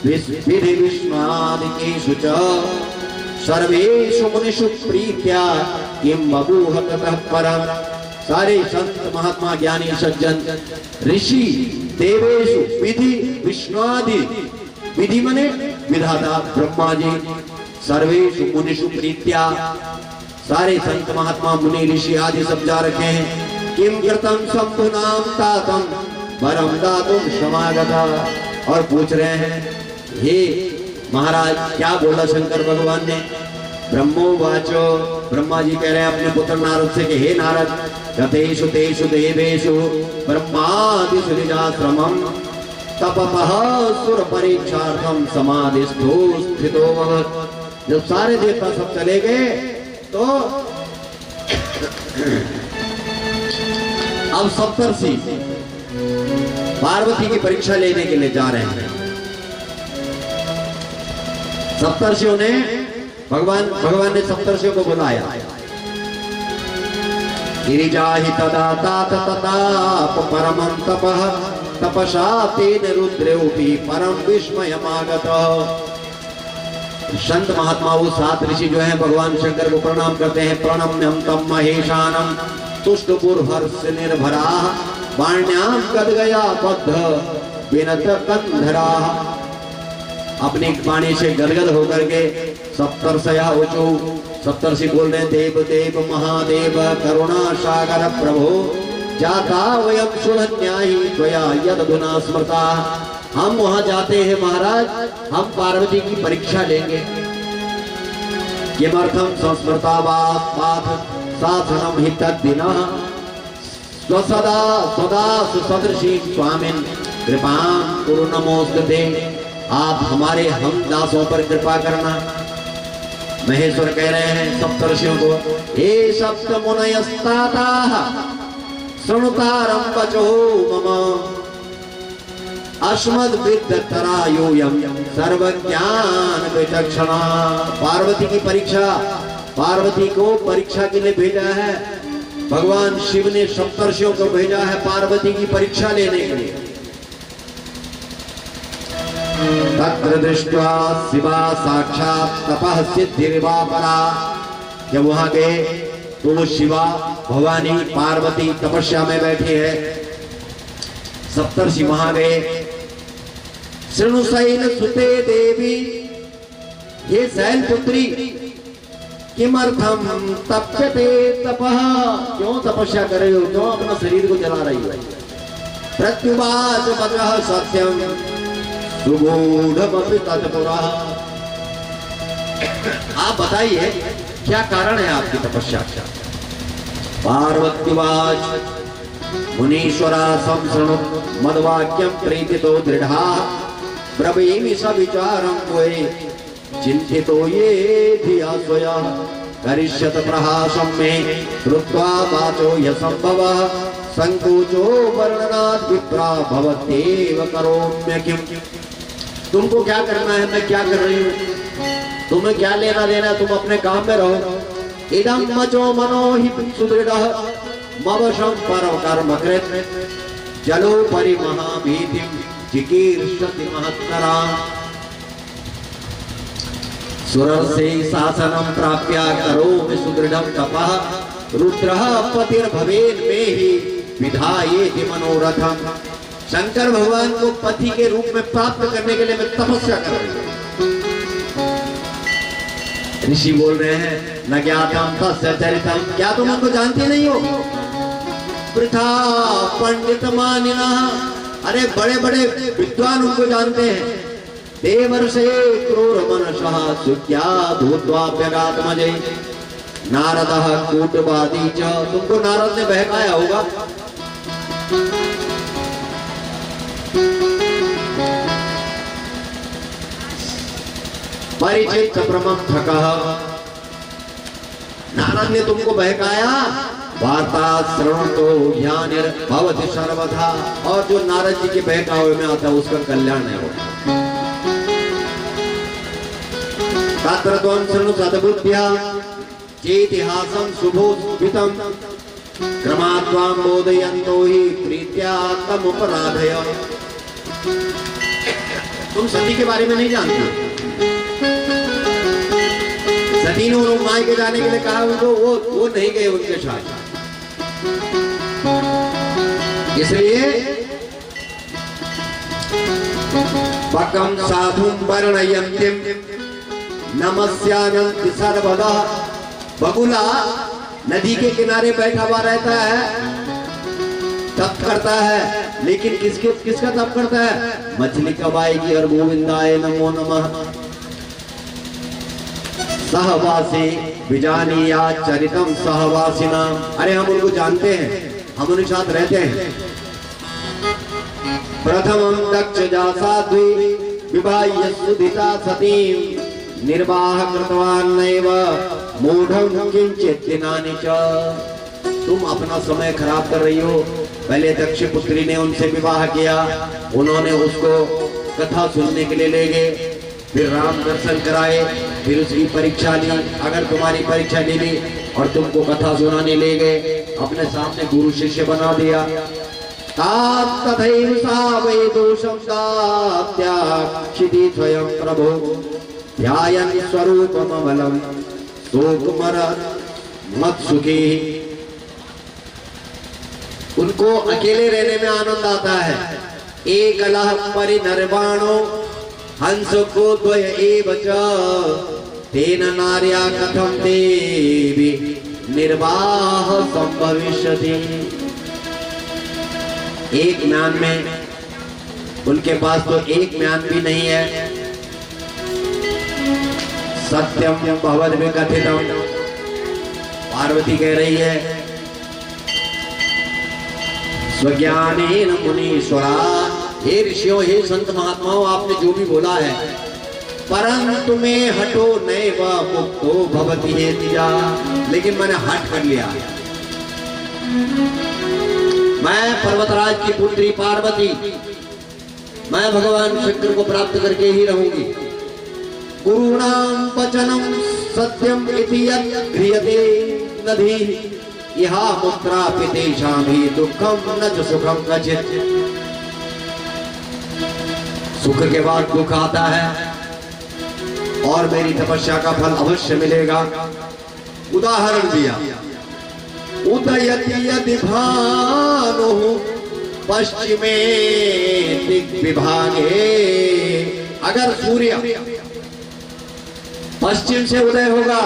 विधि विष्णादिकेषु च सर्वेषु मुनिषु प्रीत्या किं बभूव ततः परम। सारे संत महात्मा ज्ञानी सज्जन ऋषि देवेषु विधि विष्णादि, विधि मने विधाता ब्रह्मा जी, सर्वेषु मुनिषु प्रीत्या, सारे संत महात्मा मुनि ऋषि आदि सब जा रखे हैं। किम कृतम शंभुनाम तातम वरम दातुम समागता, और पूछ रहे हैं हे महाराज क्या बोला शंकर भगवान ने। ब्रह्मोवाचो, ब्रह्मा जी कह रहे हैं अपने पुत्र नारद से कि हे नारद, गतेषु तेषु देवेषु ब्रह्मादिषु निजाश्रमं तपः सुर परीक्षार्थम समाधिस्थो स्थितो भवत्। जब सारे देवता सब चले गए तो अब सप्तर्षि पार्वती की परीक्षा लेने के लिए जा रहे हैं। सप्तर्षियों ने भगवान ने सप्तर्षियों को बुलाया। गिरिजाहि तदा तात तताप परमं तपः तपसा तेन रुद्रेऽपि परम विस्मयमागतः। संत महात्मा वो 7 ऋषि जो हैं भगवान शंकर को प्रणाम करते हैं। प्रणम्यं तम महेशानम तुष्टपुरहर्ष निर्भरा वाण्यां गदगया बद्ध विनत कंधरा। अपनी वाणी से गदगद होकर के सप्तर्षया ऊचो, सप्तर्षि बोल रहे देव देव महादेव करुणा सागर प्रभो जाता वयम सुधन्याहि त्वया यदधुना स्मृता। हम वहां जाते हैं महाराज, हम पार्वती की परीक्षा लेंगे। किमर्थम संस्मृता पाथ साधनम हि तद्दिनः स्वसदा सदा सुसदृशी स्वामिन कृपां कुरु नमोस्तुते। आप हमारे हम दासों पर कृपा करना। महेश्वर कह रहे हैं सप्तर्षियों को, हे सप्त मुनयस्ताताः शृणुतारं वचो मम अस्मद् विद्तरायोऽयं सर्वज्ञान विचक्षणा। पार्वती की परीक्षा, पार्वती को परीक्षा के लिए भेजा है भगवान शिव ने। सप्तर्षियों को भेजा है पार्वती की परीक्षा लेने के लिए। तत्र दृष्ट्वा शिवा साक्षात् तपः सिद्धिर्वा परा। जब वहां गए तो वो शिवा भवानी पार्वती तपस्या में बैठी है। सप्तर्षि वहां गए। शृणु शैल सुते देवी, ये शैल पुत्री किमर्थम तप्यते तपः, क्यों तपस्या कर रही हो, क्यों अपना शरीर को जला रही हो। प्रत्युवाच वचः सत्यम सुगूढ़मपि तत्पुरः। आप बताइए क्या कारण है आपकी तपस्या का। पार्वत्युवाच मुनीश्वरा संशृणु मद्वाक्यं प्रीतितो दृढ़ा ब्रवीमि सविचारं वै चिंतितो ये धिया स्वया करिष्यत प्रहासं मे श्रुत्वा वाचो यसंभवः संकोचो वर्णनात् विप्रा भवत्येव करोम्यकिम्। तुमको क्या करना है, मैं क्या कर रही हूँ, तुम्हें क्या लेना देना, तुम अपने काम में रहो। इदं मचो मनो हि सुदृढ़ः मवशं परम कर्म कृत जलो परिमहाभीतिं चिकीर्षति महत्तरा। सुरसे शासनं प्राप्य करोमि सुदृढ़ं तपः रुद्रः पतिर्भवेन् मे हि विधायेति मनोरथम्। शंकर भगवान को पति के रूप में प्राप्त करने के लिए मैं तपस्या कर रही हूँ। ऋषि बोल रहे हैं न ज्ञातम तस्य चरितम, क्या तुम उनको जानते नहीं हो। पृथा पंडित मानिना, अरे बड़े बड़े विद्वान उनको जानते हैं। देवर्षे क्रूर मनसः सुख्या भूत्वाप्यगात्मजे नारदः कूटवादी च, तुमको नारद ने बहकाया होगा। परिचित प्रमथकः, नारद ने तुमको बहकाया। वार्ता श्रवणतो ज्ञानिर्भवति सर्वथा, और जो नारद जी के बहकावे में आता है उसका कल्याण नहीं होता। तत्र त्वं शृणु सद्बुद्ध्या चेतिहासं शुभोस्मितं क्रमात्वां बोधयन्तो हि प्रीत्या तमुपराधय। तुम सती के बारे में नहीं जानते। सती ने उन माई के जाने के लिए कहा, उनको वो नहीं गए उनके साथ। इसलिए पकम साधुं वर्णयन्तिं नमस्यानन्ति सर्वदा। बगुला नदी के किनारे बैठा हुआ रहता है, तप करता है, लेकिन किसका तप करता है? मछली कब आएगी और गोविंदाय नमो नमः। सहवासी विजानीया चरितम सहवासिना। अरे हम उनको जानते हैं, हम उनके साथ रहते हैं। प्रथमं दक्ष जासाद्वी विवाह्य सुधिता सतीं निर्वाह कृतवान् नैव मूढ़ं किंचित् दिनानि च। तुम अपना समय खराब कर रही हो। पहले दक्ष पुत्री ने उनसे विवाह किया, उन्होंने उसको कथा सुनने के लिए ले गए, फिर राम दर्शन कराए, फिर उसकी परीक्षा ली। अगर तुम्हारी परीक्षा ले ली और तुमको कथा सुनाने ले गए, अपने सामने गुरु शिष्य बना दिया। तथैव सा वै दोषं दात्याक्षिति स्वयं प्रभो ध्यायन् स्वरूपममलं शोकमरत् मत्सुखी। उनको अकेले रहने में आनंद आता है। एकलः परिनिर्वाणो हंस को द्वय एव च तेन नार्या कथं देवी निर्वाह संभविष्यति। एक म्यान में, उनके पास तो एक म्यान भी नहीं है। सत्यम भवद्भिः कथितम। पार्वती कह रही है, स्वज्ञानेन मुनीश्वरा। हे ऋषियों, हे संत महात्माओं, आपने जो भी बोला है, परंतु में हटो नैव मुक्तो भवति हेतिजा। लेकिन मैंने हट कर लिया। मैं पर्वतराज की पुत्री पार्वती, मैं भगवान शंकर को प्राप्त करके ही रहूंगी। गुरूणां वचनं सत्यम इति यत् ह्रियते नधि इहा मुत्रापि तेषां हि दुःखं न च सुखं क्वचित्। सुख के बाद दुख आता है और मेरी तपस्या का फल अवश्य मिलेगा। उदाहरण दिया, उदयति यदि भानुः पश्चिमे दिग्विभागे। अगर सूर्य पश्चिम से उदय होगा,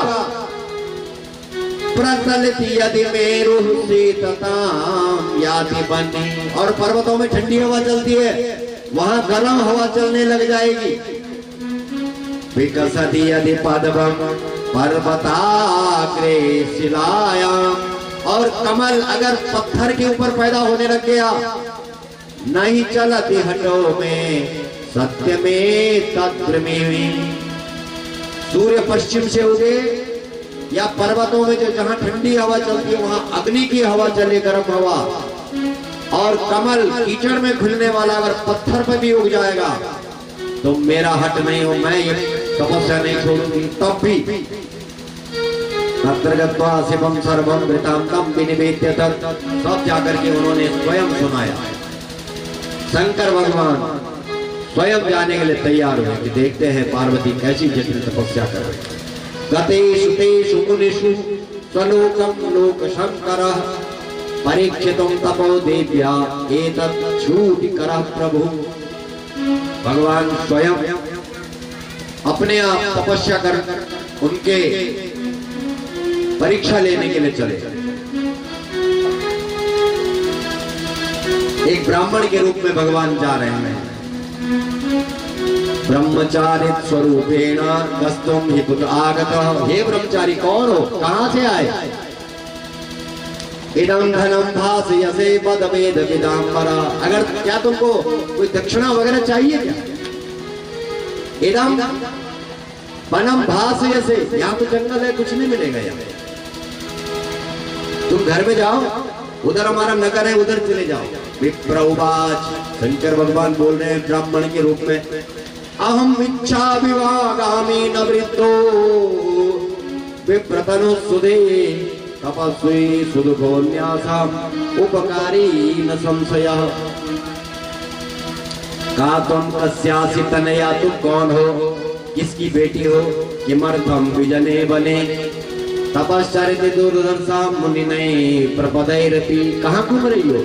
प्रचलित यदि मेरुः शीततां याति बन्नी। और पर्वतों में ठंडी हवा चलती है, वहां गर्म हवा चलने लग जाएगी। विकसति यदि पद्मं पर्वताग्रे शिलायां। और कमल अगर पत्थर के ऊपर पैदा होने लग गया, नहीं चलती हटो में सत्य में तत्र में। सूर्य पश्चिम से उगे या पर्वतों में जो जहां ठंडी हवा चलती है, वहां अग्नि की हवा चले, गर्म हवा। और कमल कीचड़ में खुलने वाला अगर पत्थर पर भी उग जाएगा तो मेरा हट नहीं हो, मैं ये तपस्या नहीं छोड़ूंगी। तब भी शिवम सर्वम वृतांतम विनिवेद्य तत्। सब जाकर के उन्होंने स्वयं सुनाया। शंकर भगवान स्वयं जाने के लिए तैयार हुए कि देखते हैं पार्वती कैसी जटिल तपस्या कर रही है। गतेषु तेषु मुनिषु स्वलोकं लोक शंकरः परीक्षितुं तपो देव्या एतत् छूटिकरः प्रभु। भगवान स्वयं अपने आप तपस्या कर उनके परीक्षा लेने के लिए चले। एक ब्राह्मण के रूप में भगवान जा रहे हैं। ब्रह्मचारी स्वरूपेण कस्तुम हि कुत आगतः। हे ब्रह्मचारी, कौन हो, कहां से आए? इदं धनम भासयसे पदमेद विदांबरा। अगर क्या तुमको कोई दक्षिणा वगैरह चाहिए क्या? इदं वनम भासयसे। यहाँ तो जंगल है, कुछ नहीं मिलेगा यहाँ। तुम घर में जाओ, उधर हमारा नगर है, उधर चले जाओ। विप्रउवाच। शंकर भगवान बोल रहे हैं ब्राह्मण के रूप में, अहम इच्छा विवागामी न वृद्धो विप्रतनु सुधे तपस्वी सुदुखोन्यासम उपकारी न संशयः। का तुम कस्यासि तनया, तुम कौन हो, किसकी बेटी हो, किमर्थम विजने बने तपश्चर्य दूरदर्शा मुनि नहीं प्रपदैरपि। कहाँ घूम रही हो,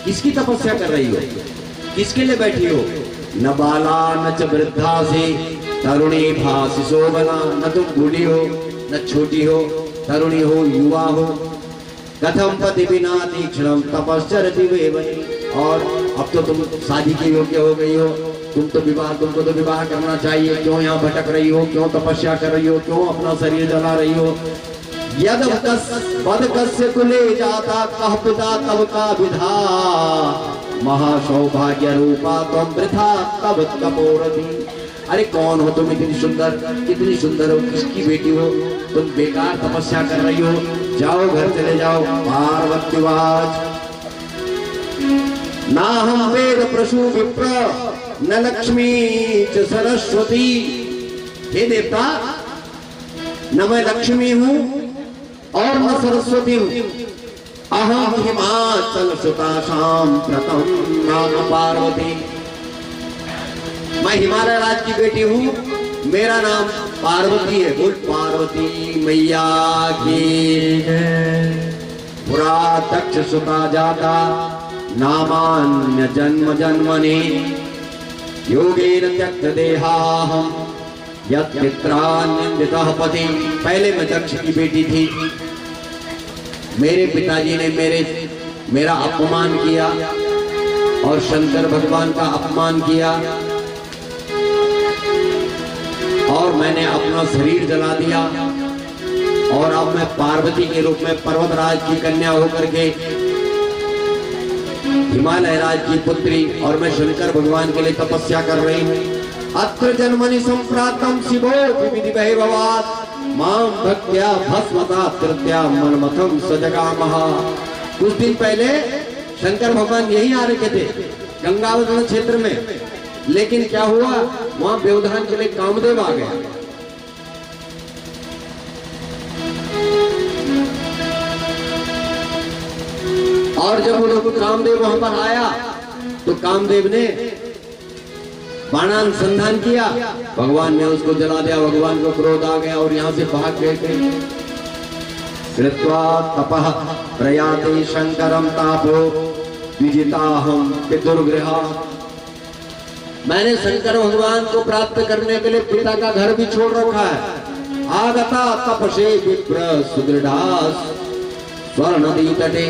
किसकी तपस्या कर रही हो, किसके लिए बैठी हो। न बाला न च वृद्धा से तरुणी भासी शोभना, न तुम बूढ़ी हो न छोटी हो, तरुणी हो युवा हो। कथम पति बिना तीक्ष्णम तपश्चर्य वही। और अब तो तुम शादी के योग्य हो गई हो, तुमको तो विवाह करना चाहिए, क्यों यहाँ भटक रही हो, क्यों तपस्या कर रही हो, क्यों अपना शरीर जला रही हो। यद बद कस्य कुले जाता कह पिता तब का विधा, महासौभाग्य रूपा तुम वृथा तब कपोरती। अरे कौन हो तुम, इतनी सुंदर हो, किसकी बेटी हो, तुम बेकार तपस्या कर रही हो, जाओ घर चले जाओ। पार्वतीवाच ना हम वेद प्रसु विप्र न लक्ष्मी च सरस्वती। हे देवता, न मैं लक्ष्मी हूं और न सरस्वती हूं। अहम हिमाचल सुता शाम प्रतम नाम पार्वती। मैं हिमालय राज की बेटी हूं, मेरा नाम पार्वती है। बोल पार्वती मैया की। पुरा दक्ष सुता जाता नामान्य जन्म जन्मनि, योगेन त्यक्त देहाहम यत् पित्रान्यन्वितः पति। पहले मैं दक्ष की बेटी थी, मेरे पिताजी ने मेरा अपमान किया और शंकर भगवान का अपमान किया, और मैंने अपना शरीर जला दिया। और अब मैं पार्वती के रूप में पर्वतराज की कन्या होकर के हिमालय राज की पुत्री, और मैं शंकर भगवान के लिए तपस्या कर रही हूँ। अत्र जन्मनि संप्रातम शिवो विविधि भवात्, मां भक्त्या भस्मता तृतीया मनमथम सजगामः। कुछ दिन पहले शंकर भगवान यहीं आ रखे थे गंगावतरण क्षेत्र में, लेकिन क्या हुआ, वहां व्यवधान के लिए कामदेव आ गया। और जब वो कामदेव वहां पर आया तो कामदेव ने बाणानुसंधान किया, भगवान ने उसको जला दिया। भगवान को क्रोध आ गया और यहाँ से भाग गए थे। कृत्वा तपः प्रयाते शंकरम तापो विजिताहम पितुर्गृह। मैंने शंकर भगवान को प्राप्त करने के लिए पिता का घर भी छोड़ रखा है। आगता तपसे विप्र सुदृढ़ास स्वर्ण नदी तटे।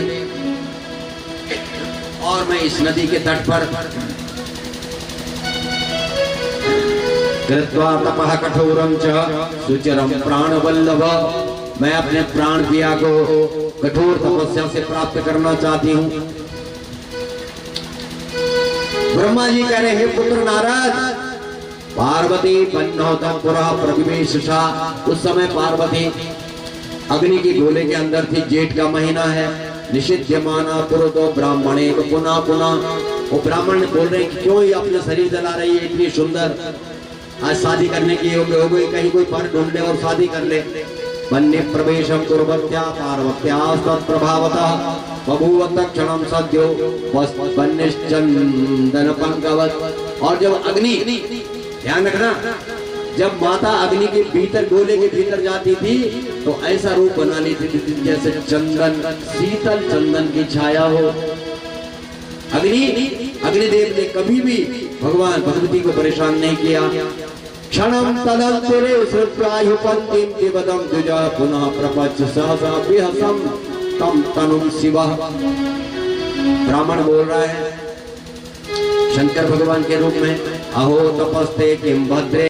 और मैं इस नदी के तट पर कृत्वा तपः कठोरम च सुचिरम प्राणवल्लभ, मैं अपने प्राण प्रिया को कठोर तपस्या से प्राप्त करना चाहती हूँ। ब्रह्मा जी कह रहे हैं, पुत्र नारद, पार्वती बन्नोतम पुरा प्रतिवेशा। उस समय पार्वती अग्नि की गोले के अंदर थी। जेठ का महीना है, निषिध्यमाना पुरुषो ब्राह्मणे को पुनः पुनः। वो ब्राह्मण बोल रहे हैं कि क्यों ये अपना शरीर जला रही है, इतनी सुंदर, आज शादी करने की योग्य हो गई, कहीं कोई पर ढूंढ ले और शादी कर ले। वन्य प्रवेशम कुर्वत्या पार्वत्या तत्प्रभावतः बभूव तत्क्षणम सद्यो वन्यश्चंदन पंकवत्। और जब अग्नि, ध्यान रखना, जब माता अग्नि के भीतर, गोले के भीतर जाती थी तो ऐसा रूप बना लेती थी जैसे चंदन, शीतल चंदन की छाया हो। अग्निदेव ने कभी भी भगवान भगवती को परेशान नहीं किया। क्षणम तदंतरे श्रुत्वायुपंतिम देवदम द्विजा पुनः प्रपंच सहसा विहसम तम तनुम शिवः। ब्राह्मण बोल रहा है शंकर भगवान के रूप में, अहो तपस्ते किम भद्रे